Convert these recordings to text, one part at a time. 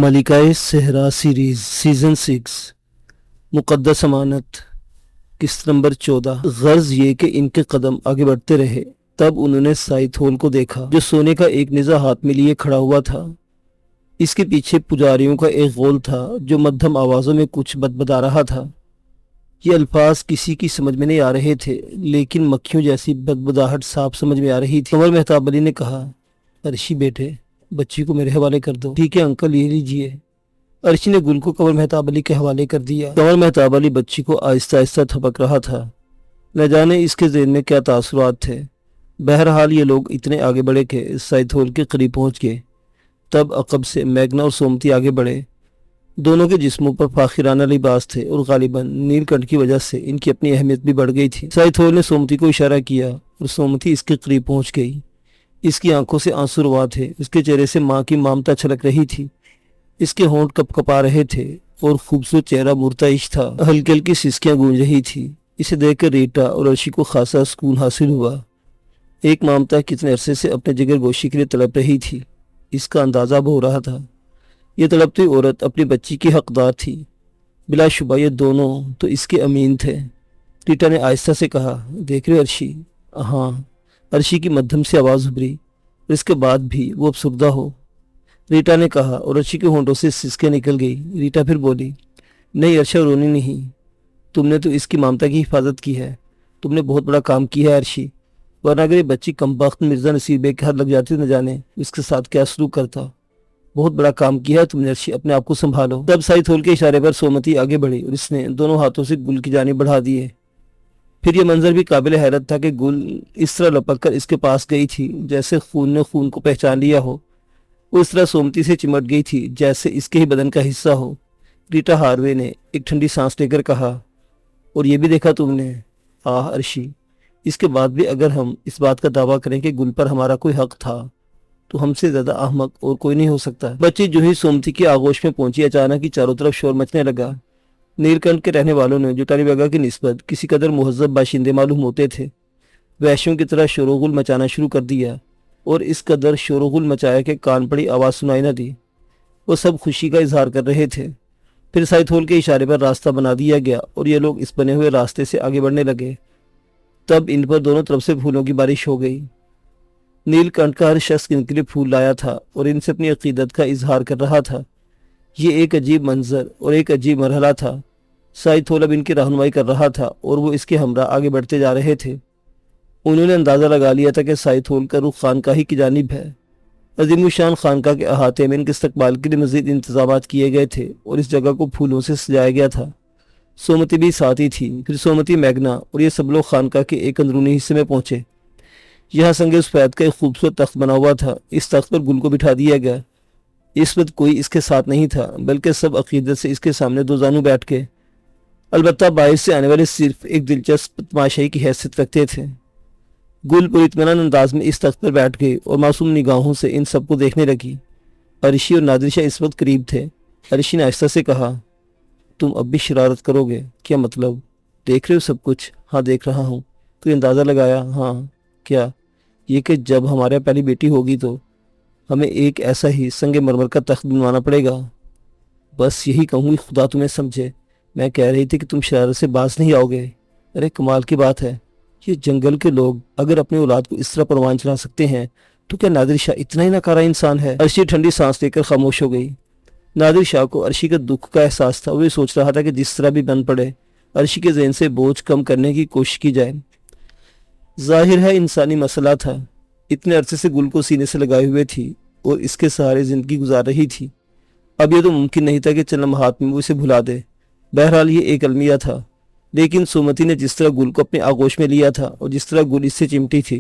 ملکہ صحرا series season 6 مقدس امانت قسط نمبر 14۔ غرض یہ کہ ان کے قدم آگے بڑھتے رہے۔ تب انہوں نے سائت ہول کو دیکھا جو سونے کا ایک نیزہ ہاتھ میں لیے کھڑا ہوا تھا۔ اس کے پیچھے پجاریوں کا ایک غول تھا جو مدھم آوازوں میں کچھ بتبدا رہا تھا۔ یہ الفاظ کسی کی سمجھ میں نہیں آ رہے تھے، لیکن مکھیوں جیسی بدبداہٹ صاف سمجھ میں آ رہی تھی۔ قمر مہتاب علی نے کہا، عرشی بیٹے، بچی کو میرے حوالے کر دو۔ ٹھیک ہے انکل، یہ لیجئے۔ عرشی نے گل کو قمر مہتاب علی کے حوالے کر دیا۔ قمر مہتاب علی بچی کو آہستہ آہستہ تھپک رہا تھا۔ نہ جانے اس کے ذہن میں کیا تاثرات تھے۔ بہرحال یہ لوگ اتنے آگے بڑھے کہ سائت ہول کے قریب پہنچ گئے۔ تب عقب سے میگنا اور سومتی آگے بڑھے۔ دونوں کے جسموں پر فاخرانہ لباس تھے اور غالباً نیل کنٹھ کی وجہ سے ان کی اپنی اہمیت بھی بڑھ گئی تھی۔ سائت ہول نے سومتی کو اشارہ کیا اور سومتی اس کے قریب پہنچ گئی۔ اس کی آنکھوں سے آنسو روا تھے، اس کے چہرے سے ماں کی ممتا چھلک رہی تھی، اس کے ہونٹ کپ کپا رہے تھے اور خوبصورت چہرہ مرتعش تھا۔ ہلکی ہلکی سسکیاں گونج رہی تھی۔ اسے دیکھ کر ریٹا اور عرشی کو خاصا سکون حاصل ہوا۔ ایک ممتا کتنے عرصے سے اپنے جگر گوشی کے لیے تڑپ رہی تھی، اس کا اندازہ اب ہو رہا تھا۔ یہ تڑپتی عورت اپنی بچی کی حقدار تھی۔ بلا شبہ یہ دونوں تو اس کے امین تھے۔ ریٹا نے آہستہ سے کہا، دیکھ رہے عرشی؟ ہاں۔ عرشی کی مدھم سے آواز ابھری، اور اس کے بعد بھی وہ افسردہ ہو۔ ریٹا نے کہا اور عرشی کے ہونٹوں سے سسکیں نکل گئی۔ ریٹا پھر بولی، نہیں عرشا، رونی نہیں، تم نے تو اس کی ممتا کی حفاظت کی ہے، تم نے بہت بڑا کام کیا ہے عرشی، ورنہ اگر یہ بچی کمبخت مرزا نصیر بیگ کے ہاتھ لگ جاتی نہ جانے اس کے ساتھ کیا سلوک کرتا۔ بہت بڑا کام کیا ہے تم نے عرشی، اپنے آپ کو سنبھالو۔ تب سائت ہول کے اشارے پر سومتی آگے بڑھی اور اس نے دونوں ہاتھوں سے گل کی جانب بڑھا دیے۔ پھر یہ منظر بھی قابل حیرت تھا کہ گل اس طرح لپک کر اس کے پاس گئی تھی جیسے خون نے خون کو پہچان لیا ہو۔ وہ اس طرح سومتی سے چمٹ گئی تھی جیسے اس کے ہی بدن کا حصہ ہو۔ ریٹا ہاروے نے ایک ٹھنڈی سانس لے کر کہا، اور یہ بھی دیکھا تم نے؟ آہ عرشی، اس کے بعد بھی اگر ہم اس بات کا دعویٰ کریں کہ گل پر ہمارا کوئی حق تھا تو ہم سے زیادہ احمق اور کوئی نہیں ہو سکتا۔ بچی جو ہی سومتی کی آغوش میں پہنچی، اچانک ہی چاروں طرف شور مچنے لگا۔ نیل کنٹھ کے رہنے والوں نے جو ٹالی بیگا کی نسبت کسی قدر مہذب باشندے معلوم ہوتے تھے، وحشیوں کی طرح شور و غل مچانا شروع کر دیا، اور اس قدر شور و غل مچایا کہ کان پڑی آواز سنائی نہ دی۔ وہ سب خوشی کا اظہار کر رہے تھے۔ پھر سائت ہول کے اشارے پر راستہ بنا دیا گیا اور یہ لوگ اس بنے ہوئے راستے سے آگے بڑھنے لگے۔ تب ان پر دونوں طرف سے پھولوں کی بارش ہو گئی۔ نیل کنٹھ کا ہر شخص ان کے لیے پھول لایا تھا اور ان سے اپنی عقیدت کا اظہار کر رہا تھا۔ یہ ایک عجیب منظر اور ایک عجیب مرحلہ تھا۔ سائت ہول اب ان کی رہنمائی کر رہا تھا اور وہ اس کے ہمراہ آگے بڑھتے جا رہے تھے۔ انہوں نے اندازہ لگا لیا تھا کہ سائت ہول کا رخ خانقاہی کی جانب ہے۔ عظیم الشان خانقاہ کے احاطے میں ان کے استقبال کے لیے مزید انتظامات کیے گئے تھے اور اس جگہ کو پھولوں سے سجایا گیا تھا۔ سومتی بھی ساتھ ہی تھی۔ پھر سومتی، میگنا اور یہ سب لوگ خانقاہ کے ایک اندرونی حصے میں پہنچے۔ یہاں سنگ سفید کا ایک خوبصورت تخت بنا ہوا تھا۔ اس تخت پر گل کو بٹھا دیا گیا۔ اس وقت کوئی اس کے ساتھ نہیں تھا، بلکہ سب عقیدت سے اس کے سامنے دو زانو بیٹھ کے، البتہ باہر سے آنے والے صرف ایک دلچسپ تماشائی کی حیثیت رکھتے تھے۔ گل پر اطمینان انداز میں اس تخت پر بیٹھ گئی اور معصوم نگاہوں سے ان سب کو دیکھنے لگی۔ عرشی اور نادر شاہ اس وقت قریب تھے۔ عرشی نے آہستہ سے کہا، تم اب بھی شرارت کرو گے؟ کیا مطلب؟ دیکھ رہے ہو سب کچھ؟ ہاں دیکھ رہا ہوں۔ تو اندازہ لگایا؟ ہاں۔ کیا؟ یہ کہ جب ہمارے پہلی بیٹی ہوگی تو ہمیں ایک ایسا ہی سنگ مرمر کا تخت بنوانا پڑے گا۔ بس یہی کہوں گی، خدا تمہیں سمجھے۔ میں کہہ رہی تھی کہ تم شرارت سے باز نہیں آؤ گے۔ ارے کمال کی بات ہے، یہ جنگل کے لوگ اگر اپنی اولاد کو اس طرح پروان چڑھا سکتے ہیں تو کیا نادر شاہ اتنا ہی ناکارہ انسان ہے؟ عرشی ٹھنڈی سانس لے کر خاموش ہو گئی۔ نادر شاہ کو عرشی کا دکھ کا احساس تھا۔ وہ یہ سوچ رہا تھا کہ جس طرح بھی بن پڑے عرشی کے ذہن سے بوجھ کم کرنے کی کوشش کی جائے۔ ظاہر ہے انسانی مسئلہ تھا۔ اتنے عرصے سے گل کو سینے سے لگائے ہوئے تھی اور اس کے سہارے زندگی گزار رہی تھی۔ اب یہ تو ممکن نہیں تھا کہ چند لمحات میں وہ اسے بھلا دے۔ بہرحال یہ ایک المیہ تھا، لیکن سومتی نے جس طرح گل کو اپنے آغوش میں لیا تھا اور جس طرح گل اس سے چمٹی تھی،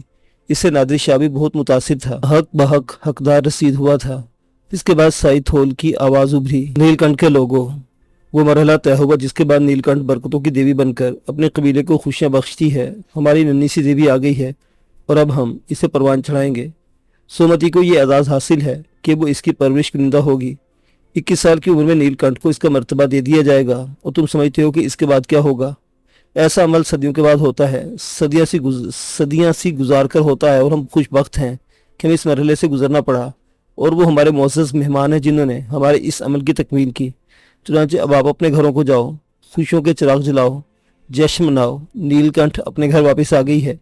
اس سے نادر شاہ بھی بہت متاثر تھا۔ حق بحق حقدار رسید ہوا تھا۔ اس کے بعد سائت ہول کی آواز ابھری، نیل کنٹھ کے لوگوں، وہ مرحلہ طے ہوا جس کے بعد نیل کنٹھ برکتوں کی دیوی بن کر اپنے قبیلے کو خوشیاں بخشتی ہے۔ ہماری ننھی سی دیوی آ گئی ہے اور اب ہم اسے پروان چڑھائیں گے۔ سومتی کو یہ اعزاز حاصل ہے کہ وہ اس کی پرورش کنندہ ہوگی۔ 21 سال کی عمر میں نیل کنٹھ کو اس کا مرتبہ دے دیا جائے گا، اور تم سمجھتے ہو کہ اس کے بعد کیا ہوگا؟ ایسا عمل صدیوں کے بعد ہوتا ہے، صدیاں سی گزار کر ہوتا ہے، اور ہم خوش بخت ہیں کہ ہمیں اس مرحلے سے گزرنا پڑا اور وہ ہمارے معزز مہمان ہیں جنہوں نے ہمارے اس عمل کی تکمیل کی۔ چنانچہ اب آپ اپنے گھروں کو جاؤ، خوشیوں کے چراغ جلاؤ، جشن مناؤ۔ نیل کنٹھ اپنے گھر واپس آ گئی ہے۔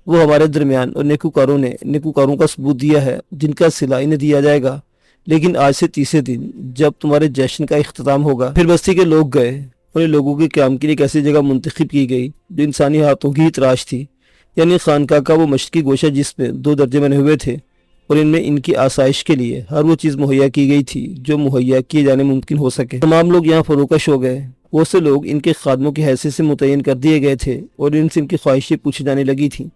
وہ ہمارے درمیان اور نیکوکاروں کا ثبوت دیا ہے جن کا صلہ انہیں دیا جائے گا۔ لیکن آج سے تیسرے دن جب تمہارے جشن کا اختتام ہوگا، پھر بستی کے لوگ گئے، انہیں لوگوں کے قیام کے لیے ایک ایسی جگہ منتخب کی گئی جو انسانی ہاتھوں کی ہی تراش تھی، یعنی خانقاہ کا وہ مشرقی گوشہ جس میں 2 درجے بنے ہوئے تھے، اور ان میں ان کی آسائش کے لیے ہر وہ چیز مہیا کی گئی تھی جو مہیا کیے جانے ممکن ہو سکے۔ تمام لوگ یہاں فروکش ہو گئے۔ وہ سے لوگ ان کے خادموں کی حیثیت سے متعین کر دیے گئے تھے اور ان سے ان کی خواہشیں پوچھی جانے لگی تھیں،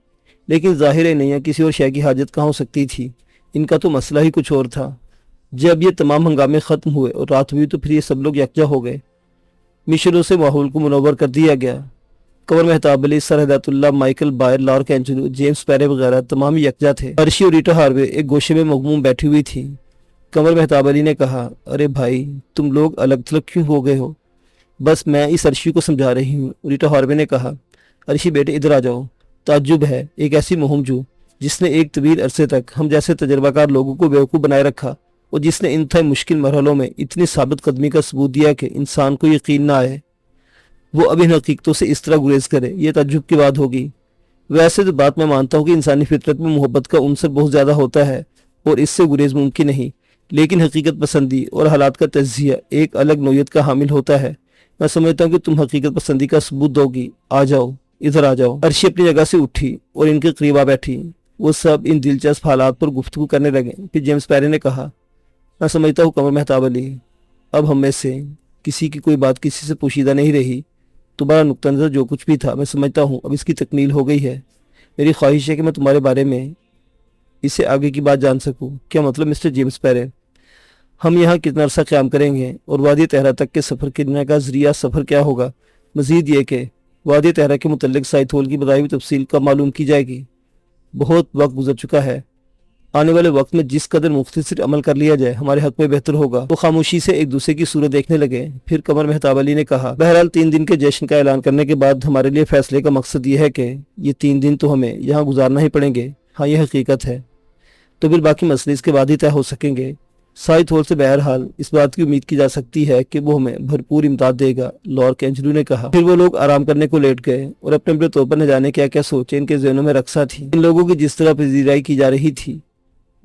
لیکن ظاہر ہے نہیں کسی اور شے کی حاجت کہاں ہو سکتی تھی۔ ان کا تو مسئلہ ہی کچھ اور تھا۔ جب یہ تمام ہنگامے ختم ہوئے اور رات ہوئی تو پھر یہ سب لوگ یکجا ہو گئے۔ مشروں سے ماحول کو منور کر دیا گیا۔ Qamar Mahtab Ali, sir Hidayatullah, Michael Bayer, Lark Angelo, James Pierre وغیرہ تمام ہی یکجا تھے۔ ارشی اور ریٹا ہاروے ایک گوشے میں مغموم بیٹھی ہوئی تھی۔ قمر مہتاب علی نے کہا، ارے بھائی، تم لوگ الگ تھلگ کیوں ہو گئے ہو؟ بس میں اس ارشی کو سمجھا رہی ہوں۔ ریٹا ہاروے نے کہا، ارشی بیٹے ادھر آ جاؤ۔ تعجب ہے، ایک ایسی مہم جو جس نے ایک طویل عرصے تک ہم جیسے تجربہ کار لوگوں کو بیوقوف بنائے رکھا، اور جس نے انتہائی مشکل مرحلوں میں اتنی ثابت قدمی کا ثبوت دیا کہ انسان کو یقین نہ آئے، وہ اب ان حقیقتوں سے اس طرح گریز کرے، یہ تعجب کی بات ہوگی۔ ویسے تو بات میں مانتا ہوں کہ انسانی فطرت میں محبت کا عنصر بہت زیادہ ہوتا ہے اور اس سے گریز ممکن نہیں، لیکن حقیقت پسندی اور حالات کا تجزیہ ایک الگ نوعیت کا حامل ہوتا ہے۔ میں سمجھتا ہوں کہ تم حقیقت پسندی کا ثبوت دو گی۔ آ جاؤ، ادھر آ جاؤ۔ ارشی اپنی جگہ سے اٹھی اور ان کے قریب آ بیٹھی۔ وہ سب ان دلچسپ حالات پر گفتگو کرنے لگے۔ پھر جیمز پیرے نے کہا، میں سمجھتا ہوں قمر مہتاب علی، اب ہم میں سے کسی کی کوئی بات کسی سے پوشیدہ نہیں رہی۔ تمہارا نقطہ نظر جو کچھ بھی تھا، میں سمجھتا ہوں اب اس کی تکمیل ہو گئی ہے۔ میری خواہش ہے کہ میں تمہارے بارے میں اس سے آگے کی بات جان سکوں۔ کیا مطلب مسٹر جیمز پیرے؟ ہم یہاں کتنا عرصہ قیام کریں گے اور وادی تہرا تک کے سفر کرنے کا ذریعہ سفر کیا ہوگا؟ مزید یہ کہ وادی تہرا کے متعلق سائت ہول کی بتائی ہوئی تفصیل کب معلوم کی جائے گی؟ بہت وقت گزر چکا ہے۔ آنے والے وقت میں جس قدر مختصر عمل کر لیا جائے ہمارے حق میں بہتر ہوگا۔ وہ خاموشی سے ایک دوسرے کی صورت دیکھنے لگے۔ پھر قمر مہتاب علی نے کہا، بہرحال 3 دن کے جشن کا اعلان کرنے کے بعد ہمارے لیے فیصلے کا مقصد یہ ہے کہ یہ 3 دن تو ہمیں یہاں گزارنا ہی پڑیں گے۔ ہاں، یہ حقیقت ہے۔ تو پھر باقی مسئلے اس کے بعد ہی طے ہو سکیں گے۔ سائت ہول سے بہرحال اس بات کی امید کی جا سکتی ہے کہ وہ ہمیں بھرپور امداد دے گا، لارک اینجلو نے کہا۔ پھر وہ لوگ آرام کرنے کو لیٹ گئے اور اپنے اپنے طور پر نہ جانے کیا کیا سوچیں ان کے ذہنوں میں رقصہ تھی۔ ان لوگوں کی جس طرح پذیرائی کی جا رہی تھی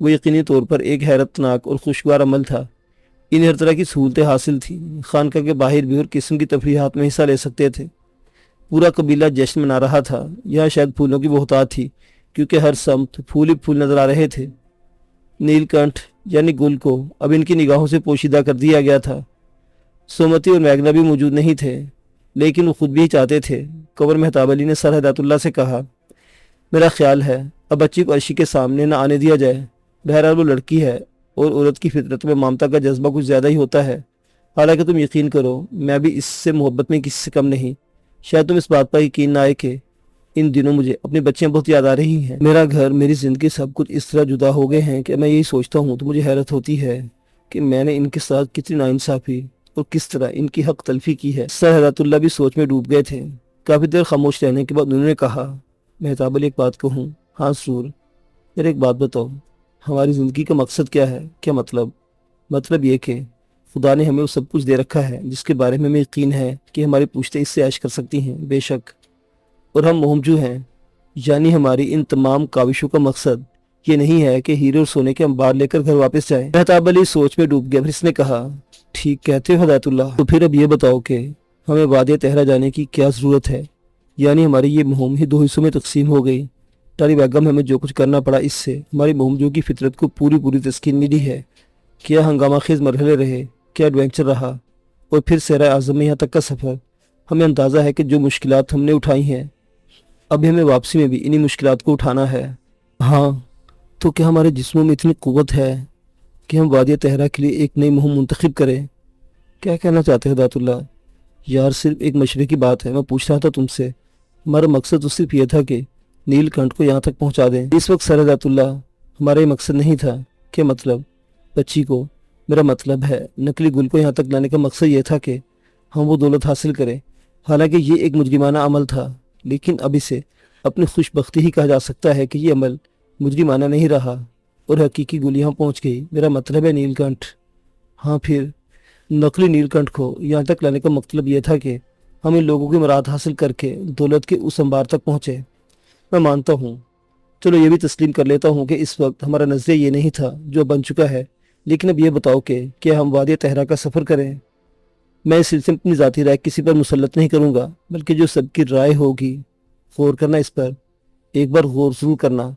وہ یقینی طور پر ایک حیرت ناک اور خوشگوار عمل تھا۔ انہیں ہر طرح کی سہولتیں حاصل تھیں۔ خانقاہ کے باہر بھی ہر قسم کی تفریحات میں حصہ لے سکتے تھے۔ پورا قبیلہ جشن منا رہا تھا۔ یہاں شاید پھولوں کی بہتات تھی کیونکہ ہر سمت پھول ہی پھول نظر آ رہے تھے۔ نیل کنٹھ یعنی گل کو اب ان کی نگاہوں سے پوشیدہ کر دیا گیا تھا۔ سومتی اور میگنا بھی موجود نہیں تھے، لیکن وہ خود بھی چاہتے تھے۔ قمر مہتاب علی نے سر ہدایت اللہ سے کہا، میرا خیال ہے اب بچی کو ارشی کے سامنے نہ آنے دیا جائے۔ بہرحال وہ لڑکی ہے اور عورت کی فطرت میں ممتا کا جذبہ کچھ زیادہ ہی ہوتا ہے۔ حالانکہ تم یقین کرو میں بھی اس سے محبت میں کسی سے کم نہیں۔ شاید تم اس بات پر یقین نہ آئے کہ ان دنوں مجھے اپنی بچیاں بہت یاد آ رہی ہیں۔ میرا گھر، میری زندگی، سب کچھ اس طرح جدا ہو گئے ہیں کہ میں یہی سوچتا ہوں تو مجھے حیرت ہوتی ہے کہ میں نے ان کے ساتھ کتنی ناانصافی اور کس طرح ان کی حق تلفی کی ہے۔ سر ہدایت اللہ بھی سوچ میں ڈوب گئے تھے۔ کافی دیر خاموش رہنے کے بعد انہوں نے کہا، مہتاب علی ایک بات کہوں؟ ہاں ضرور۔ میرے ایک بات بتاؤ، ہماری زندگی کا مقصد کیا ہے؟ کیا مطلب؟ مطلب یہ کہ خدا نے ہمیں وہ سب کچھ دے رکھا ہے جس کے بارے میں ہمیں یقین ہے کہ ہماری پوچھتے اس سے عیش کر سکتی ہیں، بے شک، اور ہم مہمجو ہیں۔ یعنی ہماری ان تمام کاوشوں کا مقصد یہ نہیں ہے کہ ہیرے اور سونے کے انبار لے کر گھر واپس جائیں۔ مہتاب علی سوچ میں ڈوب گیا۔ پھر اس نے کہا، ٹھیک کہتے ہو ہدایت اللہ، تو پھر اب یہ بتاؤ کہ ہمیں وادی تہرا جانے کی کیا ضرورت ہے؟ یعنی ہماری یہ مہم ہی 2 حصوں میں تقسیم ہو گئی۔ تاری بیگم، ہمیں جو کچھ کرنا پڑا اس سے ہماری مہمجو کی فطرت کو پوری تسکین ملی ہے۔ کیا ہنگامہ خیز مرحلے رہے، کیا ایڈونچر رہا، اور پھر صحرائے اعظم میں یہاں تک کا سفر۔ ہمیں اندازہ ہے کہ جو مشکلات ہم نے اٹھائی ہیں اب ہمیں واپسی میں بھی انہی مشکلات کو اٹھانا ہے۔ ہاں، تو کیا ہمارے جسموں میں اتنی قوت ہے کہ ہم وادی تہرا کے لیے ایک نئی مہم منتخب کریں؟ کیا کہنا چاہتے ہیں ہدایت اللہ؟ یار صرف ایک مشورے کی بات ہے، میں پوچھ رہا تھا تم سے۔ ہمارا مقصد تو صرف یہ تھا کہ نیل کنٹھ کو یہاں تک پہنچا دیں۔ اس وقت سر ہدایت اللہ، ہمارا یہ مقصد نہیں تھا۔ کیا مطلب؟ بچی کو، میرا مطلب ہے نقلی گل کو یہاں تک لانے کا مقصد یہ تھا کہ ہم وہ دولت حاصل کریں۔ حالانکہ یہ ایک مجرمانہ عمل تھا، لیکن اب اسے اپنی خوش بختی ہی کہا جا سکتا ہے کہ یہ عمل مجرمانہ نہیں رہا۔ और हकीकी गुल यहाँ पहुँच गई। मेरा मतलब है नीलकंठ। हाँ, फिर नकली नीलकंठ को यहाँ तक लाने का मतलब यह था कि हम इन लोगों की मुराद हासिल करके दौलत के उस अंबार तक पहुँचे। मैं मानता हूँ, चलो ये भी तस्लीम कर लेता हूँ कि इस वक्त हमारा नजरिया ये नहीं था जो बन चुका है, लेकिन अब ये बताओ कि क्या हम वादी तहरा का सफ़र करें। मैं इस सिलसिले में अपनी ज़ाती राय किसी पर मुसल्लत नहीं करूँगा, बल्कि जो सबकी राय होगी गौर करना, इस पर एक बार गौर जरूर करना।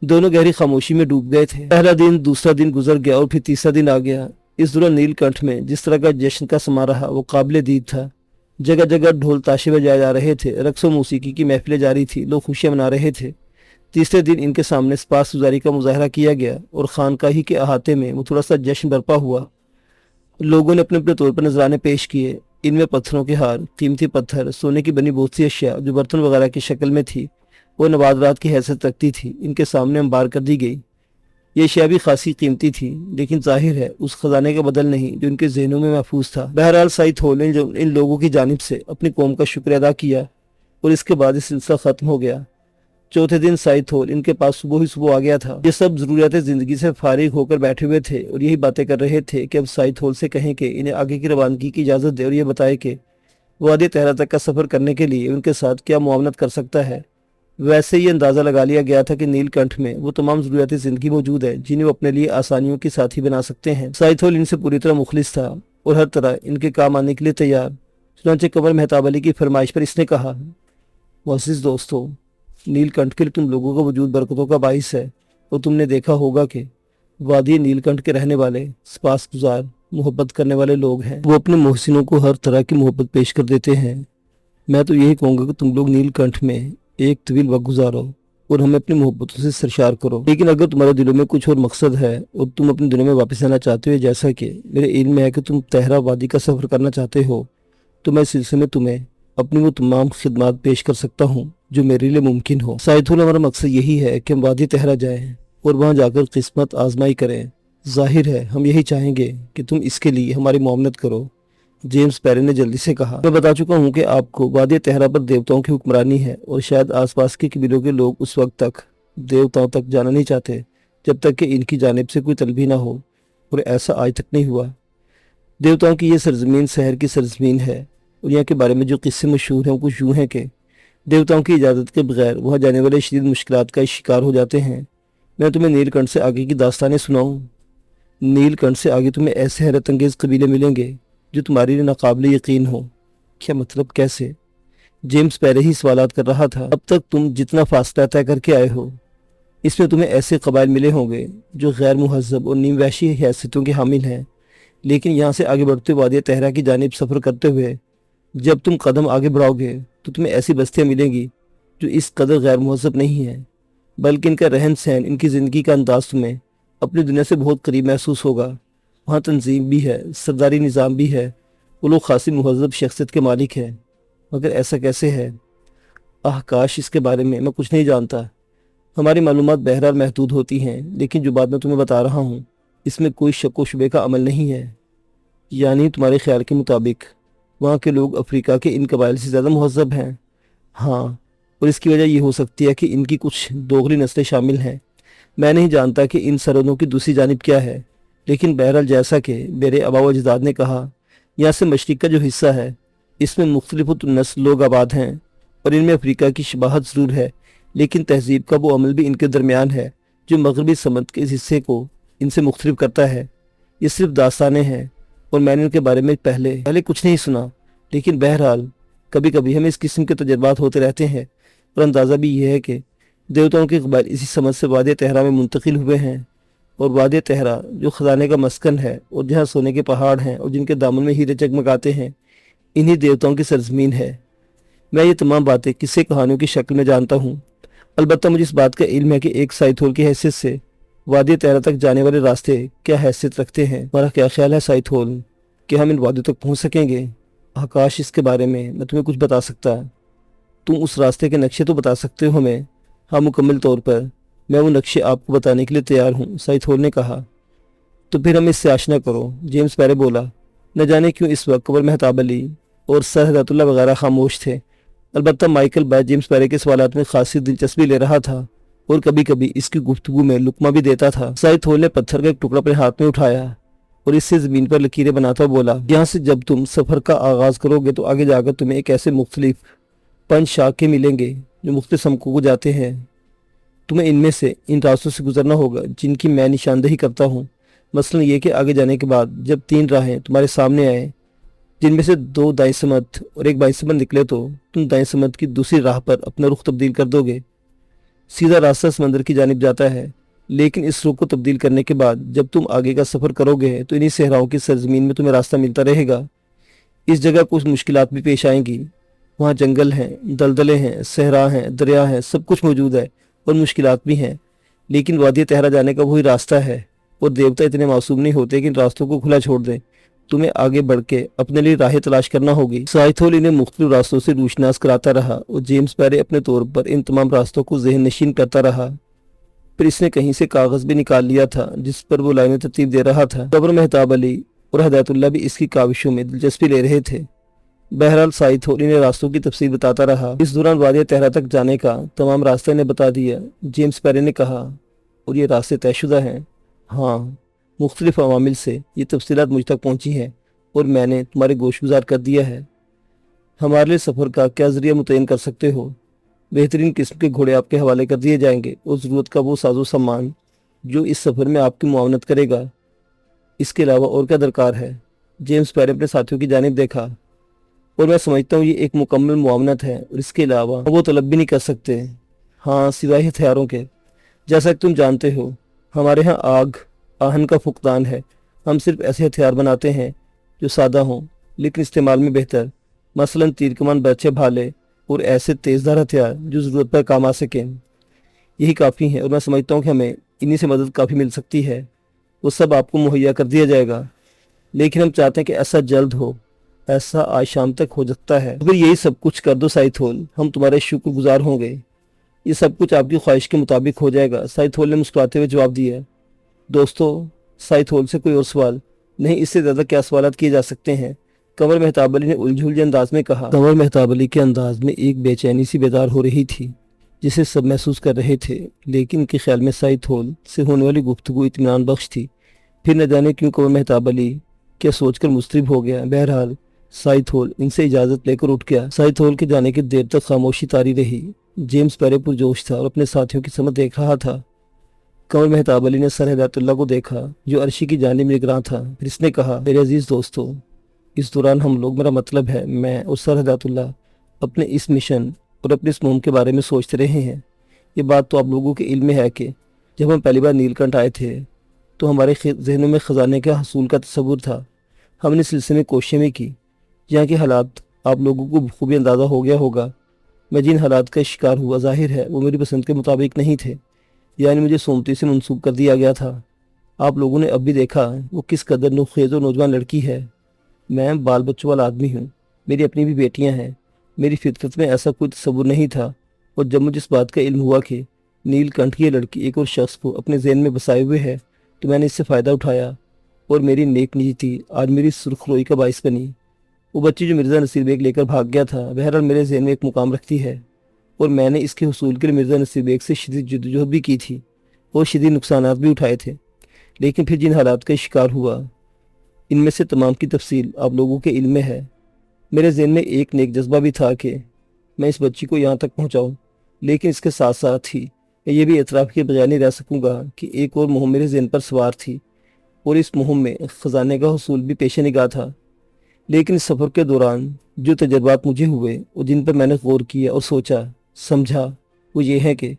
दोनों गहरी खामोशी में डूब गए थे। पहला दिन, दूसरा दिन गुजर गया और फिर तीसरा दिन आ गया। इस दौरान नीलकंठ में जिस तरह का जश्न का समा रहा वो काबिल दीद था। जगह जगह ढोल ताशे बजाए जा रहे थे, रक्स व मौसीकी की महफिलें जारी थी, लोग खुशियां मना रहे थे। तीसरे दिन इनके सामने स्पास गुजारी का मुजाहरा किया गया और खानकाही के अहाते में वो थोड़ा सा जश्न बरपा हुआ। लोगों ने अपने अपने तौर पर नजराने पेश किए। इनमें पत्थरों के हार, कीमती पत्थर, सोने की बनी बहुत सी अशिया जो बर्तन वगैरह की शक्ल में थी वो नवादरात की हैसियत रखती थी, इनके सामने अंबार कर दी गई। ये अशिया भी खासी कीमती थी, लेकिन जाहिर है उस खजाने का बदल नहीं जो इनके जहनों में महफूज था। बहरहाल साइद होल ने जो इन लोगों की जानिब से अपनी कौम का शुक्र अदा किया और इसके बाद ये सिलसिला खत्म हो गया। चौथे दिन साइद होल इनके पास सुबह ही सुबह आ गया था। ये सब जरूरियात जिंदगी से फारिग होकर बैठे हुए थे और यही बातें कर रहे थे कि अब साइद होल से कहें कि इन्हें आगे की रवानगी की इजाज़त दे और ये बताए कि वादी तहरा तक का सफ़र करने के लिए उनके साथ क्या मुआवनत कर सकता है। वैसे ही अंदाज़ा लगा लिया गया था कि नीलकंठ में वो तमाम ज़रूरियात ज़िंदगी मौजूद है जिन्हें वो अपने लिए आसानियों के साथी बना सकते हैं। साइद होल इनसे पूरी तरह मुखलिस था और हर तरह इनके काम आने के लिए तैयार। चुनांचे कमर मेहताब अली की फरमाइश पर इसने कहा, मोअज़्ज़िज़ दोस्तों, नीलकंठ के लिए तुम लोगों का वजूद बरकतों का बाइस है और तुमने देखा होगा कि वादी नीलकंठ के रहने वाले स्पास गुजार, मोहब्बत करने वाले लोग हैं। वो अपने मोहसिनों को हर तरह की मोहब्बत पेश कर देते हैं। मैं तो यही कहूँगा कि तुम लोग नीलकंठ में एक तवील वक्त गुजारो और हमें अपनी मोहब्बतों से सरशार करो। लेकिन अगर तुम्हारे दिलों में कुछ और मकसद है और तुम अपने दिलों में वापस आना चाहते हो, जैसा कि मेरे इल्म में है कि तुम तहरा वादी का सफ़र करना चाहते हो, तो मैं इस सिलसिले में तुम्हें अपनी वो तमाम खिदमात पेश कर सकता हूँ जो मेरे लिए मुमकिन हो। साइद होल, हमारा मकसद यही है कि हम वादी तहरा जाएं और वहाँ जाकर किस्मत आजमाई करें। जाहिर है हम यही चाहेंगे कि तुम इसके लिए हमारी मुआवनत करो। जेम्स पैरे ने जल्दी से कहा, मैं बता चुका हूँ कि आपको वादी तहरा पर देवताओं की हुक्मरानी है और शायद आसपास के कबीलों के लोग उस वक्त तक देवताओं तक जाना नहीं चाहते जब तक कि इनकी जानिब से कोई तलबी ना हो, और ऐसा आज तक नहीं हुआ। देवताओं की ये सरजमीन शहर की सरजमीन है और यहाँ के बारे में जो किस्से मशहूर हैं वो कुछ यूँ हैं कि देवताओं की इजाज़त के बगैर वहाँ जाने वाले शदीद मुश्किलात का शिकार हो जाते हैं। मैं तुम्हें नीलकंठ से आगे की दास्तानें सुनाऊँ। नीलकंठ से आगे तुम्हें ऐसे हैरत अंगेज़ कबीले मिलेंगे जो तुम्हारे लिए नाकाबिल यकीन हो। क्या मतलब, कैसे? जेम्स पहले ही सवालात कर रहा था। अब तक तुम जितना फासला तय करके आए हो, इसमें तुम्हें ऐसे कबाइल मिले होंगे जो गैर मुहज़्ज़ब और नीम वहशी हैसियतों के हामिल हैं, लेकिन यहाँ से आगे बढ़ते वादी तहरा की जानिब सफ़र करते हुए जब तुम कदम आगे बढ़ाओगे तो तुम्हें ऐसी बस्तियाँ मिलेंगी जो इस कदर गैर मुहज़्ज़ब नहीं है, बल्कि इनका रहन सहन, इनकी ज़िंदगी का अंदाज तुम्हें अपनी दुनिया से बहुत करीब महसूस होगा। वहाँ तंजीम भी है, सरदारी निज़ाम भी है, वो लोग खासी मुहज़्ज़ब शख्सियत के मालिक हैं। मगर ऐसा कैसे है? काश इसके बारे में मैं कुछ नहीं जानता। हमारी मालूमात बहरहाल महदूद होती हैं, लेकिन जो बात मैं तुम्हें बता रहा हूँ इसमें कोई शक व शुबे का अमल नहीं है। यानी तुम्हारे ख्याल के मुताबिक वहाँ के लोग अफ्रीका के इन कबाइल से ज़्यादा मुहज़्ज़ब हैं? हाँ, और इसकी वजह ये हो सकती है कि इनकी कुछ दोगली नस्लें शामिल हैं। मैं नहीं जानता कि इन सरहदों की दूसरी जानिब क्या है, लेकिन बहरहाल जैसा कि मेरे आबा व अजदाद ने कहा, यहाँ से मशरिक का जो हिस्सा है इसमें मुख्तलिफ नस्ल लोग आबाद हैं और इनमें अफ्रीका की शबाहत ज़रूर है, लेकिन तहजीब का वो अमल भी इनके दरमियान है जो मगरबी समत के इस हिस्से को इनसे मुख्तलिफ करता है। ये सिर्फ दास्तानें हैं और मैंने इनके बारे में पहले कुछ नहीं सुना, लेकिन बहरहाल कभी कभी हमें इस किस्म के तजर्बात होते रहते हैं और अंदाज़ा भी ये है कि देवताओं के कबाइल इसी समझ से वादी तहरा में मुंतकिल हुए हैं। और वादी तहरा जो ख़जाने का मस्कन है और जहाँ सोने के पहाड़ हैं और जिनके दामन में हीरे चकमकाते हैं, इन्हीं देवताओं की सरजमीन है। मैं ये तमाम बातें किस्से कहानियों की शक्ल में जानता हूँ। अलबत्ता मुझे इस बात का इल्म है कि एक साइद होल की हैसियत से वादी तहरा तक जाने वाले रास्ते क्या हैसियत रखते हैं। हमारा क्या ख्याल है साइद होल कि हम इन वादियों तक पहुँच सकेंगे? आकाश, इसके बारे में मैं तुम्हें कुछ बता सकता। तुम उस रास्ते के नक्शे तो बता सकते हो हमें? हाँ, मुकम्मल तौर पर मैं वो नक्शे आपको बताने के लिए तैयार हूँ, साइद होल ने कहा। तो फिर हमें इससे आशना करो, जेम्स पैरे बोला। न जाने क्यों इस वक्त कमर मेहताब अली और सर हदायतुल्लाह वगैरह खामोश थे। अलबत्ता माइकल बैच जेम्स पैरे के सवालात में खासी दिलचस्पी ले रहा था। और कभी कभी इसकी गुफ्तगू में लुकमा भी देता था। साइद होल ने पत्थर का एक टुकड़ा अपने हाथ में उठाया और इससे जमीन पर लकीरें बनाता बोला, यहाँ से जब तुम सफर का आगाज करोगे तो आगे जाकर तुम्हें एक ऐसे मुख्तलिफ पंच शाखे मिलेंगे जो मुख्तलिफ समकों को जाते हैं। तुम्हें इनमें से इन रास्तों से गुजरना होगा जिनकी मैं निशानदही करता हूँ। मसलन ये कि आगे जाने के बाद जब 3 राहें तुम्हारे सामने आए जिनमें से 2 दाएं समत और 1 बाएं समत निकले तो तुम दाएं समत की दूसरी राह पर अपना रुख तब्दील कर दोगे। सीधा रास्ता समंदर की जानिब जाता है, लेकिन इस रुख को तब्दील करने के बाद जब तुम आगे का सफ़र करोगे तो इन्हीं सहराओं की सरजमीन में तुम्हें रास्ता मिलता रहेगा। इस जगह कुछ मुश्किलात भी पेश आएंगी। वहाँ जंगल हैं, दलदले हैं, सहरा हैं, दरिया हैं, सब कुछ मौजूद है और मुश्किलात भी हैं, लेकिन वादी तहरा जाने का वही रास्ता है। और देवता इतने मासूम नहीं होते कि इन रास्तों को खुला छोड़ दें। तुम्हें आगे बढ़ के अपने लिए राहें तलाश करना होगी। साइद होल इन्हें मुख्तलिफ रास्तों से रोशनास कराता रहा और जेम्स पैरे अपने तौर पर इन तमाम रास्तों को ज़हन नशीन करता रहा। फिर इसने कहीं से कागज़ भी निकाल लिया था जिस पर वो लाइनें तरतीब दे रहा था। कब्र मेहताब अली और हदायतुल्लाह भी इसकी काविशों में दिलचस्पी ले रहे थे। बहरहाल साइद होल इन्हें रास्तों की तफसील बताता रहा। इस दौरान वादी तहरा तक जाने का तमाम रास्ता इन्हें बता दिया। जेम्स पैरे ने कहा, और ये रास्ते तयशुदा हैं? हाँ, मुख्तलिफ अवामिल से ये तफसीलात मुझ तक पहुँची हैं और मैंने तुम्हारे गोशगुजार कर दिया है। हमारे लिए सफ़र का क्या ज़रिया मुतय्यन कर सकते हो? बेहतरीन किस्म के घोड़े आपके हवाले कर दिए जाएंगे और ज़रूरत का वो साजो सामान जो इस सफ़र में आपकी मुआवनत करेगा। इसके अलावा और क्या दरकार है? जेम्स पैरे अपने साथियों की जानिब देखा, और मैं समझता हूँ ये एक मुकम्मल मुआवनत है और इसके अलावा वो तलब भी नहीं कर सकते। हाँ, सिवाय हथियारों के। जैसा कि तुम जानते हो हमारे यहाँ आग आहन का फुकदान है। हम सिर्फ ऐसे हथियार बनाते हैं जो सादा हों लेकिन इस्तेमाल में बेहतर, मसलन तीर कमान, बर्छे, भाले और ऐसे तेज़दार हथियार जो ज़रूरत पर काम आ सकें। यही काफ़ी है और मैं समझता हूँ कि हमें इन्हीं से मदद काफ़ी मिल सकती है। वो सब आपको मुहैया कर दिया जाएगा, लेकिन हम चाहते हैं कि ऐसा जल्द हो। ऐसा आज शाम तक हो सकता है। फिर यही सब कुछ कर दो साइद होल, हम तुम्हारे शुक्रगुजार होंगे। ये सब कुछ आपकी ख्वाहिश के मुताबिक हो जाएगा, साइद होल ने मुस्कुराते हुए जवाब दिया। दोस्तों, साइद होल से कोई और सवाल नहीं? इससे ज़्यादा क्या सवालात किए जा सकते हैं? कंवर मेहताब अली ने उलझुल अंदाज में कहा। कंवर मेहताब अली के अंदाज में एक बेचैनी सी बेदार हो रही थी जिसे सब महसूस कर रहे थे, लेकिन उनके ख्याल में साइद होल से होने वाली गुफ्तगू इत्मीनान बख्श थी। फिर न जाने क्यों कंवर मेहताब अली क्या सोचकर मुस्तरिब हो गया। बहरहाल साइद होल इनसे इजाज़त लेकर उठ गया। साइद होल के जाने की देर तक खामोशी तारी रही। जेम्स पैरे पुरजोश था और अपने साथियों की समझ देख रहा था। कंवर मेहताब अली ने सर हदायतुल्लाह को देखा जो अर्शी की जानिब निगरां था। फिर इसने कहा, मेरे अजीज़ दोस्तों, इस दौरान हम लोग, मेरा मतलब है मैं और सर हदायतुल्लाह, अपने इस मिशन और अपने इस मुहिम के बारे में सोचते रहे हैं। ये बात तो आप लोगों के इल्म में है कि जब हम पहली बार नीलकंठ आए थे तो हमारे जहनों में ख़जाने के हसूल का तस्वुर था। हमने इस सिलसिले में कोशिशें भी की। यहाँ के हालात आप लोगों को बखूबी अंदाज़ा हो गया होगा। मैं जिन हालात का शिकार हुआ, जाहिर है वो मेरी पसंद के मुताबिक नहीं थे, यानी मुझे सोमती से मंसूब कर दिया गया था। आप लोगों ने अब भी देखा वो किस कदर नुखेज़ और नौजवान लड़की है। मैं बाल बच्चों वाला आदमी हूँ, मेरी अपनी भी बेटियाँ हैं। मेरी फितरत में ऐसा कोई तस्वुर नहीं था, और जब मुझे इस बात का इल्म हुआ कि नीलकंठ की लड़की एक और शख्स को अपने जहन में बसाए हुए है तो मैंने इससे फ़ायदा उठाया और मेरी नेक नीयती आज मेरी सुर्खरोई का बाइस बनी। वो बच्ची जो मिर्ज़ा नसीर बेग लेकर भाग गया था, बहरहाल मेरे जहन में एक मुकाम रखती है और मैंने इसके हुसूल के लिए मिर्ज़ा नसीर बेग से शदीद जद्दोजहद भी की थी और शदीद नुकसानात भी उठाए थे। लेकिन फिर जिन हालात का शिकार हुआ, इनमें से तमाम की तफसील आप लोगों के इल्म में है। मेरे जहन में एक नेक जज्बा भी था कि मैं इस बच्ची को यहाँ तक पहुँचाऊँ, लेकिन इसके साथ साथ ही मैं ये भी एतराफ़ के बजाय नहीं रह सकूँगा कि एक और मुहिम मेरे जहन पर सवार थी और इस मुहिम में ख़जाने का हसूल भी पेश निगाह था। लेकिन इस सफ़र के दौरान जो तजर्बात मुझे हुए और जिन पर मैंने गौर किया और सोचा समझा, वो ये है कि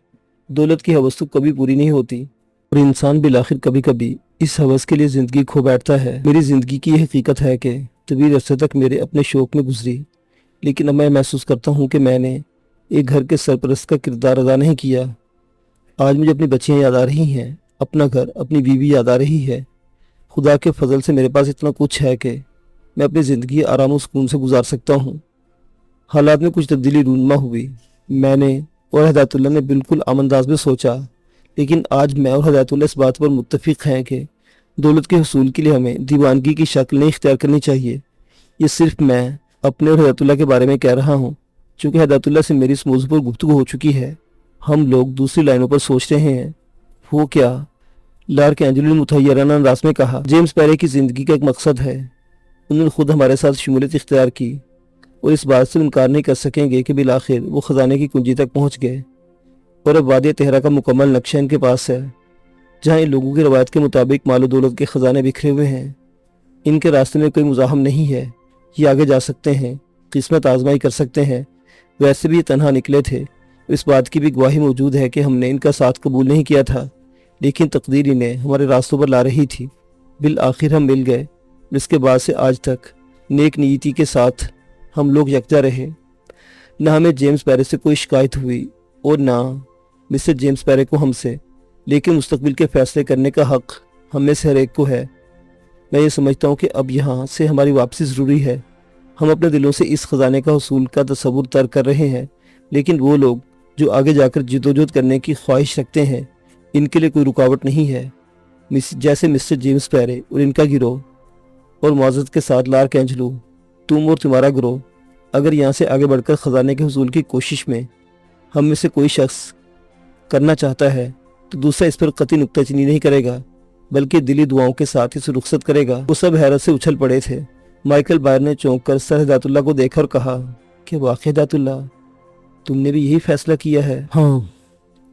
दौलत की हवस तो कभी पूरी नहीं होती और इंसान बिलाखिर कभी कभी इस हवस के लिए ज़िंदगी खो बैठता है। मेरी ज़िंदगी की यह हकीकत है कि तवील अरसे तक मेरे अपने शौक़ में गुजरी, लेकिन अब मैं महसूस करता हूँ कि मैंने एक घर के सरपरस्त का किरदार अदा नहीं किया। आज मुझे अपनी बच्चियाँ याद आ रही हैं, अपना घर, अपनी बीवी याद आ रही है। खुदा के फजल से मेरे पास इतना कुछ है कि मैं अपनी ज़िंदगी आराम और सुकून से गुजार सकता हूँ। हालात में कुछ तब्दीली रूनमा हुई। मैंने और हदायतुल्लाह ने बिल्कुल आमंदाज में सोचा, लेकिन आज मैं और हदायतुल्लाह इस बात पर मुत्तफिक हैं कि दौलत के हसूल के लिए हमें दीवानगी की शक्ल नहीं इख्तियार करनी चाहिए। ये सिर्फ मैं अपने और हदायतुल्लाह के बारे में कह रहा हूँ, चूँकि हदायतुल्लाह से मेरी इस मौजू पर गुफ्तगू हो चुकी है। हम लोग दूसरी लाइनों पर सोच रहे हैं। वो क्या? लार्क एंजेलो ने मुतहय्यराना अंदाज में कहा। जेम्स पैरे की जिंदगी का एक मकसद है। उन्होंने खुद हमारे साथ शमूलियत इख्तियार की और इस बात से इनकार नहीं कर सकेंगे कि बिलाखिर वो खजाने की कुंजी तक पहुंच गए और अब वादी तेहरा का मुकम्मल नक्शा इनके पास है, जहां इन लोगों की रवायत के मुताबिक मालो दौलत के खजाने बिखरे हुए हैं। इनके रास्ते में कोई मुजाहम नहीं है। ये आगे जा सकते हैं, किस्मत आजमाई कर सकते हैं। वैसे भी ये तन्हा निकले थे। इस बात की भी गवाही मौजूद है कि हमने इनका साथ कबूल नहीं किया था, लेकिन तकदीर इन्हें हमारे रास्तों पर ला रही थी। बिल आखिर हम मिल गए। इसके बाद से आज तक नेक नीयति के साथ हम लोग यकजा रहे। न हमें जेम्स पैरे से कोई शिकायत हुई और ना मिस्टर जेम्स पैरे को हमसे, लेकिन मुस्तकबिल के फैसले करने का हक हम में से हर एक को है। मैं ये समझता हूँ कि अब यहाँ से हमारी वापसी ज़रूरी है। हम अपने दिलों से इस खजाने का हुसूल का तसव्वुर तर्क कर रहे हैं, लेकिन वो लोग जो आगे जाकर जिदोजहद करने की ख्वाहिश रखते हैं, इनके लिए कोई रुकावट नहीं है। जैसे मिस्टर जेम्स पैरे और इनका गिरोह, और मुआज़त के साथ लार्क एंजेलो, तुम और तुम्हारा गिरोह, अगर यहाँ से आगे बढ़कर ख़जाने के हुसूल की कोशिश में हम में से कोई शख्स करना चाहता है, तो दूसरा इस पर कतई नुक्ताचीनी नहीं करेगा, बल्कि दिली दुआओं के साथ इसे रुखसत करेगा। वो सब हैरत से उछल पड़े थे। माइकल बायर ने चौंक कर सर हिदायतुल्लाह को देखा और कहा कि वाक़ई हिदायतुल्लाह, तुमने भी यही फैसला किया है? हाँ,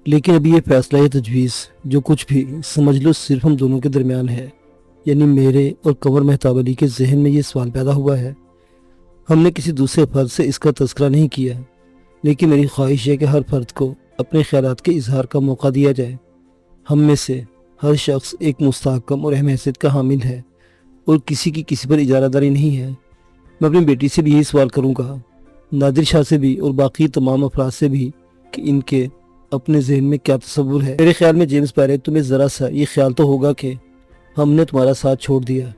लेकिन अभी ये फैसला, ये तजवीज़, जो कुछ भी, समझ लो सिर्फ हम दोनों के दरमियान है। यानी मेरे और कंवर मेहताब अली के जहन में ये सवाल पैदा हुआ है। हमने किसी दूसरे फर्द से इसका तज़किरा नहीं किया, लेकिन मेरी ख्वाहिश है कि हर फर्द को अपने ख्यालात के इजहार का मौका दिया जाए। हम में से हर शख्स एक मुस्तहकम और अहम हैसियत का हामिल है और किसी की किसी पर इजारादारी नहीं है। मैं अपनी बेटी से भी यही सवाल करूँगा, नादिर शाह से भी और बाकी तमाम अफराद से भी, कि इनके अपने जहन में क्या तसव्वुर है। मेरे ख्याल में जेम्स पैरे, तुम्हें ज़रा सा ये ख्याल तो होगा कि हमने तुम्हारा साथ छोड़ दिया,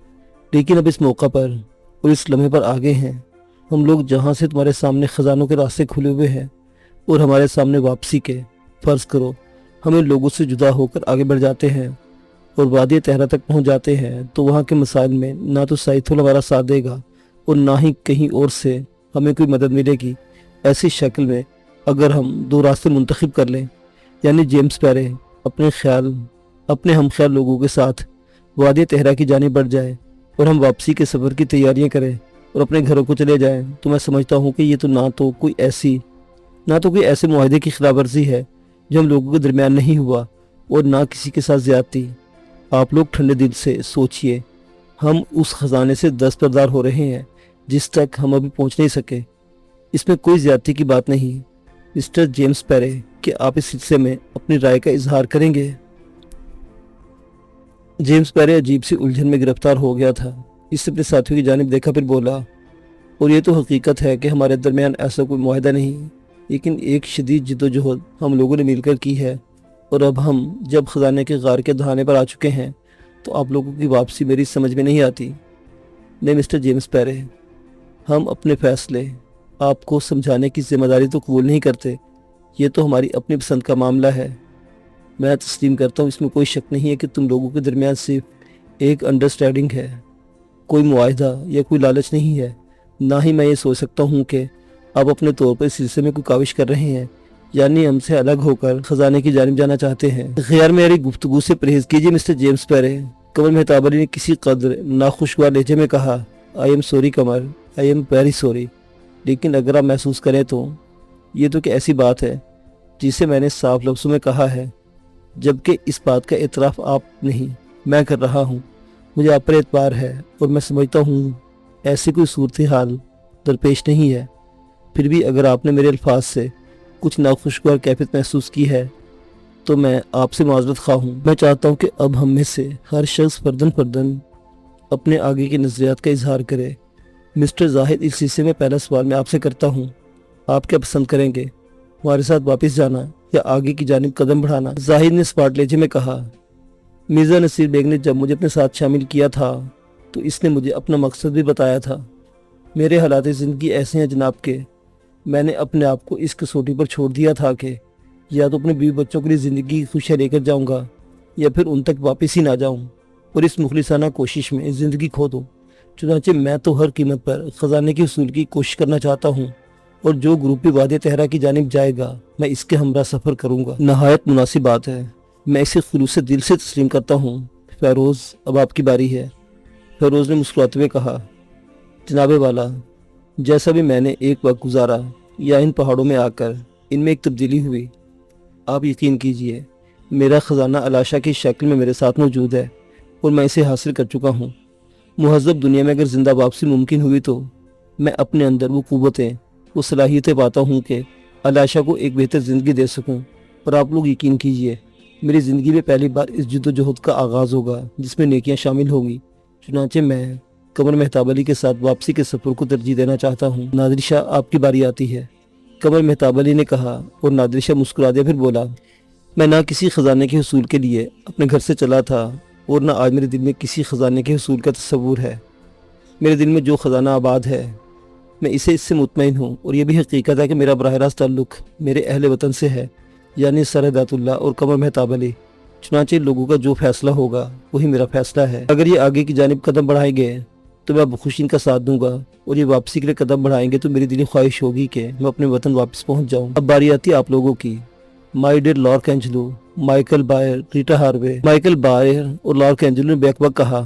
लेकिन अब इस मौका पर और इस लम्हे पर आगे हैं हम लोग, जहाँ से तुम्हारे सामने ख़जानों के रास्ते खुले हुए हैं और हमारे सामने वापसी के, फ़र्ज़ करो हम इन लोगों से जुदा होकर आगे बढ़ जाते हैं और वादी तेहरा तक पहुँच जाते हैं, तो वहाँ के मसाइल में ना तो साइथुल हमारा साथ देगा और ना ही कहीं और से हमें कोई मदद मिलेगी। ऐसी शक्ल में अगर हम दो रास्ते मुंतखब कर लें, यानी जेम्स पैरे अपने हम ख्याल लोगों के साथ वादी तेहरा की जानिब बढ़ जाए और हम वापसी के सफ़र की तैयारियां करें और अपने घरों को चले जाएं, तो मैं समझता हूँ कि ये तो ना तो कोई ऐसे मुआहदे की खिलाफ वर्जी है जो हम लोगों के दरमियान नहीं हुआ और ना किसी के साथ ज़्यादती। आप लोग ठंडे दिल से सोचिए, हम उस ख़जाने से दस्तबरदार हो रहे हैं जिस तक हम अभी पहुँच नहीं सके। इसमें कोई ज़्यादती की बात नहीं। मिस्टर जेम्स पैरे, कि आप इस सिलसिले में अपनी राय का इजहार करेंगे? जेम्स पैरे अजीब सी उलझन में गिरफ्तार हो गया था। इससे अपने साथियों की जानिब देखा, फिर बोला, और ये तो हकीकत है कि हमारे दरमियान ऐसा कोई मुआहदा नहीं, लेकिन एक शदीद जिद्दोजहद हम लोगों ने मिलकर की है, और अब हम जब ख़जाने के गार के दहाने पर आ चुके हैं, तो आप लोगों की वापसी मेरी समझ में नहीं आती। नहीं मिस्टर जेम्स पैरे, हम अपने फ़ैसले आपको समझाने की जिम्मेदारी तो कबूल नहीं करते। ये तो हमारी अपनी पसंद का मामला है। मैं तस्लीम करता हूँ, इसमें कोई शक नहीं है कि तुम लोगों के दरमियान सिर्फ एक अंडरस्टैंडिंग है, कोई मुआहदा या कोई लालच नहीं है। ना ही मैं ये सोच सकता हूँ कि आप अपने तौर पर इस सिलसिले में कोई काविश कर रहे हैं, यानी हमसे अलग होकर खजाने की जानिब जाना चाहते हैं। खैर मेरी गुफ्तगू से परहेज कीजिए मिस्टर जेम्स पैरे। कंवर मेहताब अली ने किसी कदर नाखुशगवार लहजे में कहा, I am sorry Kanwar, I am very sorry, लेकिन अगर आप महसूस करें तो ये तो कि ऐसी बात है जिसे मैंने साफ लफ्ज़ों में कहा है, जबकि इस बात का एतराफ़ आप नहीं मैं कर रहा हूँ। मुझे आप पर एतबार है और मैं समझता हूँ ऐसी कोई सूरत हाल दरपेश नहीं है। फिर भी अगर आपने मेरे अल्फाज से कुछ नाखुशगवार कैफियत महसूस की है तो मैं आपसे माज़रत ख़्वाह हूँ। मैं चाहता हूँ कि अब हम में से हर शख्स फर्दन फर्दन अपने आगे के नज़रियात का इजहार करे। मिस्टर जाहिद, इस सिलसिले में पहला सवाल मैं आपसे करता हूँ, आप क्या पसंद करेंगे, हमारे साथ वापस जाना या आगे की जानिब कदम बढ़ाना? जाहिद ने स्पार्ट लहजे में कहा, मिर्ज़ा नसीर बेग ने जब मुझे अपने साथ शामिल किया था तो इसने मुझे अपना मकसद भी बताया था। मेरे हालात ज़िंदगी ऐसे हैं जनाब के मैंने अपने आप को इस कसौटी पर छोड़ दिया था कि या तो अपने बीवी बच्चों के लिए ज़िंदगी की खुशियाँ लेकर जाऊँगा या फिर उन तक वापस ही ना जाऊँ और इस मुखलिसाना कोशिश में ज़िंदगी खो दूँ। चुनांचे मैं तो हर कीमत पर ख़जाने के उसूल की कोशिश करना चाहता हूँ اور جو گروپ بھی وادی تہرا کی جانب جائے گا میں اس کے ہمراہ سفر کروں گا۔ نہایت مناسب بات ہے، میں اسے خلوص دل سے تسلیم کرتا ہوں۔ فیروز اب آپ کی باری ہے۔ فیروز نے مسکراتے ہوئے کہا، جناب والا، جیسا بھی میں نے ایک وقت گزارا یا ان پہاڑوں میں آ کر ان میں ایک تبدیلی ہوئی، آپ یقین کیجئے میرا خزانہ علاشا کی شکل میں میرے ساتھ موجود ہے اور میں اسے حاصل کر چکا ہوں۔ مہذب دنیا میں اگر زندہ واپسی ممکن ہوئی تو میں اپنے اندر وہ قوتیں، وہ صلاحیتیں پاتا ہوں کہ علاشا کو ایک بہتر زندگی دے سکوں۔ اور آپ لوگ یقین کیجئے میری زندگی میں پہلی بار اس جد و جہد کا آغاز ہوگا جس میں نیکیاں شامل ہوں گی۔ چنانچہ میں قمر مہتاب علی کے ساتھ واپسی کے سفر کو ترجیح دینا چاہتا ہوں۔ نادر شاہ آپ کی باری آتی ہے، قمر مہتاب علی نے کہا، اور نادر شاہ مسکرا دیا، پھر بولا، میں نہ کسی خزانے کے حصول کے لیے اپنے گھر سے چلا تھا اور نہ آج میرے دل میں کسی خزانے کے حصول کا تصور ہے۔ میرے دل میں جو خزانہ آباد ہے میں اس سے مطمئن ہوں، اور یہ بھی حقیقت ہے کہ میرا براہ راست تعلق میرے اہل وطن سے ہے، یعنی سر ہدایت اللہ اور قمر مہتاب علی۔ چنانچہ لوگوں کا جو فیصلہ ہوگا وہی میرا فیصلہ ہے۔ اگر یہ آگے کی جانب قدم بڑھائیں گے تو میں بخوشی ان کا ساتھ دوں گا، اور یہ واپسی کے لیے قدم بڑھائیں گے تو میری دلی خواہش ہوگی کہ میں اپنے وطن واپس پہنچ جاؤں۔ اب باری آتی ہے آپ لوگوں کی۔ My dear lark Angelo, Michael buyer, ریٹا ہاروے۔ مائیکل بائر اور لارک اینجلو نے بیک بک کہا،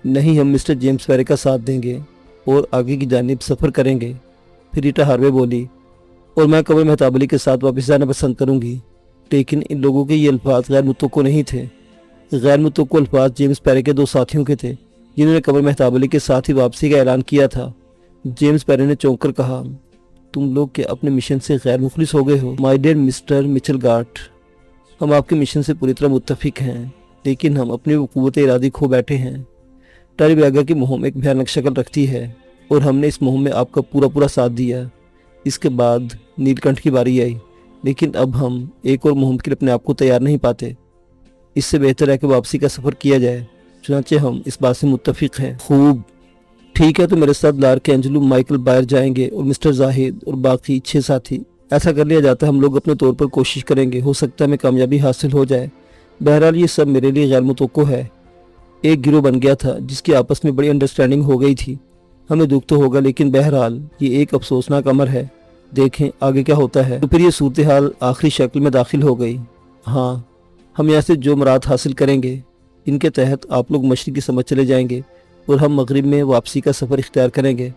نہیں، ہم مسٹر جیمز پیرے کا ساتھ دیں گے اور آگے کی جانب سفر کریں گے۔ پھر ریٹا ہاروے بولی، اور میں قمر مہتاب علی کے ساتھ واپس جانا پسند کروں گی۔ لیکن ان لوگوں کے یہ الفاظ غیر متوقع نہیں تھے۔ غیر متوقع الفاظ جیمز پیرے کے دو ساتھیوں کے تھے جنہوں نے قمر مہتاب علی کے ساتھ ہی واپسی کا اعلان کیا تھا۔ جیمز پیرے نے چونک کر کہا، تم لوگ کہ اپنے مشن سے غیر مخلص ہو گئے ہو۔ مائی ڈیئر مسٹر مچل گارٹ، ہم آپ کے مشن سے پوری طرح متفق ہیں، لیکن ہم اپنی وہ قوت ارادی کھو بیٹھے ہیں۔ ٹاری بیگر کی مہم ایک بھیانک شکل رکھتی ہے اور ہم نے اس مہم میں آپ کا پورا ساتھ دیا۔ اس کے بعد نیل کنٹھ کی باری آئی، لیکن اب ہم ایک اور مہم کے لیے اپنے آپ کو تیار نہیں پاتے۔ اس سے بہتر ہے کہ واپسی کا سفر کیا جائے، چنانچہ ہم اس بات سے متفق ہیں۔ خوب، ٹھیک ہے، تو میرے ساتھ لارک اینجلو، مائیکل بائر جائیں گے اور مسٹر زاہد اور باقی 6 ساتھی۔ ایسا کر لیا جاتا ہے، ہم لوگ اپنے طور پر کوشش کریں گے، ہو سکتا ہے ہمیں کامیابی حاصل ہو جائے۔ بہرحال یہ سب میرے لیے غیر متوقع ہے۔ ایک گروہ بن گیا تھا جس کی آپس میں بڑی انڈرسٹینڈنگ ہو گئی تھی۔ ہمیں دکھ تو ہوگا، لیکن بہرحال یہ ایک افسوسناک امر ہے۔ دیکھیں آگے کیا ہوتا ہے۔ تو پھر یہ صورتحال آخری شکل میں داخل ہو گئی۔ ہاں، ہم یہاں سے جو مراد حاصل کریں گے ان کے تحت آپ لوگ مشرق کی سمجھ چلے جائیں گے اور ہم مغرب میں واپسی کا سفر اختیار کریں گے۔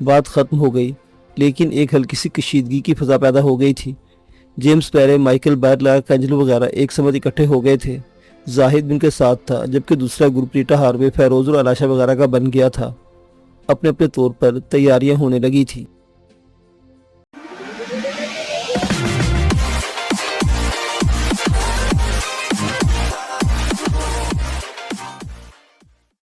بات ختم ہو گئی، لیکن ایک ہلکی سی کشیدگی کی فضا پیدا ہو گئی تھی۔ جیمز پیرے، مائیکل بائر، لارک اینجلو وغیرہ ایک سمت اکٹھے ہو گئے تھے۔ زاہد بھی ان کے ساتھ تھا، جبکہ دوسرا گروپ ریٹا ہاروے، فیروز اور علاشا وغیرہ کا بن گیا تھا۔ اپنے اپنے طور پر تیاریاں ہونے لگی تھی۔